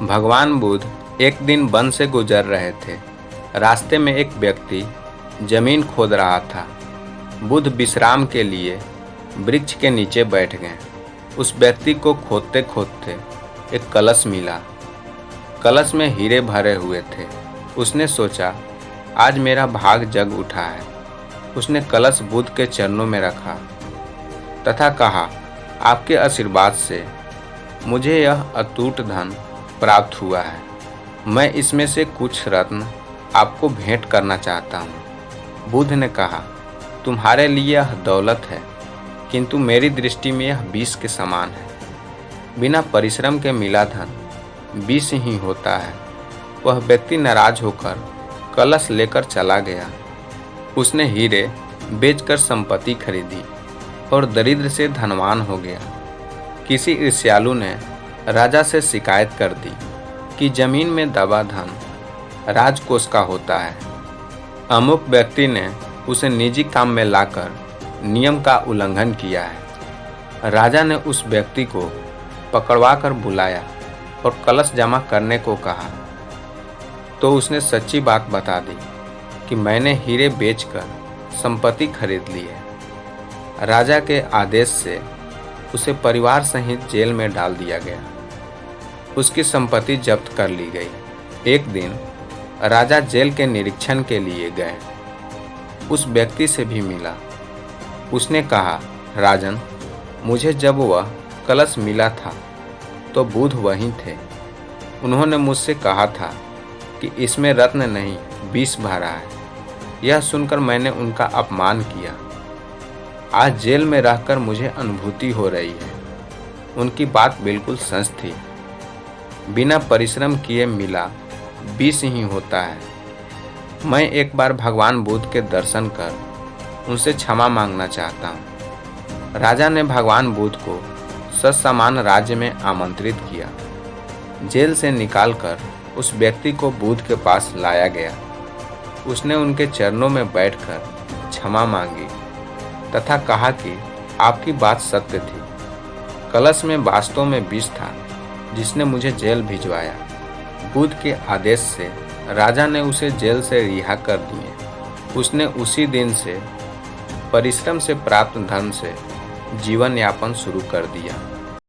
भगवान बुद्ध एक दिन वन से गुजर रहे थे। रास्ते में एक व्यक्ति जमीन खोद रहा था। बुद्ध विश्राम के लिए वृक्ष के नीचे बैठ गए। उस व्यक्ति को खोदते खोदते एक कलश मिला। कलश में हीरे भरे हुए थे। उसने सोचा, आज मेरा भाग जग उठा है। उसने कलश बुद्ध के चरणों में रखा तथा कहा, आपके आशीर्वाद से मुझे यह अटूट धन प्राप्त हुआ है। मैं इसमें से कुछ रत्न आपको भेंट करना चाहता हूँ। बुद्ध ने कहा, तुम्हारे लिए यह दौलत है, किंतु मेरी दृष्टि में यह विष के समान है। बिना परिश्रम के मिला धन विष ही होता है। वह व्यक्ति नाराज होकर कलश लेकर चला गया। उसने हीरे बेचकर संपत्ति खरीदी और दरिद्र से धनवान हो गया। किसी ईर्ष्यालु ने राजा से शिकायत कर दी कि जमीन में दबा धन राजकोष का होता है। अमुक व्यक्ति ने उसे निजी काम में लाकर नियम का उल्लंघन किया है। राजा ने उस व्यक्ति को पकड़वा कर बुलाया और कलश जमा करने को कहा, तो उसने सच्ची बात बता दी कि मैंने हीरे बेचकर संपत्ति खरीद ली है। राजा के आदेश से उसे परिवार सहित जेल में डाल दिया गया। उसकी संपत्ति जब्त कर ली गई। एक दिन राजा जेल के निरीक्षण के लिए गए। उस व्यक्ति से भी मिला। उसने कहा, राजन, मुझे जब वह कलश मिला था तो बुद्ध वहीं थे। उन्होंने मुझसे कहा था कि इसमें रत्न नहीं विष भरा है। यह सुनकर मैंने उनका अपमान किया। आज जेल में रहकर मुझे अनुभूति हो रही है। उनकी बात बिल्कुल सच थी। बिना परिश्रम किए मिला विष ही होता है। मैं एक बार भगवान बुद्ध के दर्शन कर उनसे क्षमा मांगना चाहता हूँ। राजा ने भगवान बुद्ध को ससम्मान राज्य में आमंत्रित किया। जेल से निकालकर उस व्यक्ति को बुद्ध के पास लाया गया। उसने उनके चरणों में बैठकर क्षमा मांगी तथा कहा कि आपकी बात सत्य थी। कलश में वास्तव में विष था जिसने मुझे जेल भिजवाया। बुद्ध के आदेश से राजा ने उसे जेल से रिहा कर दिए। उसने उसी दिन से परिश्रम से प्राप्त धन से जीवन यापन शुरू कर दिया।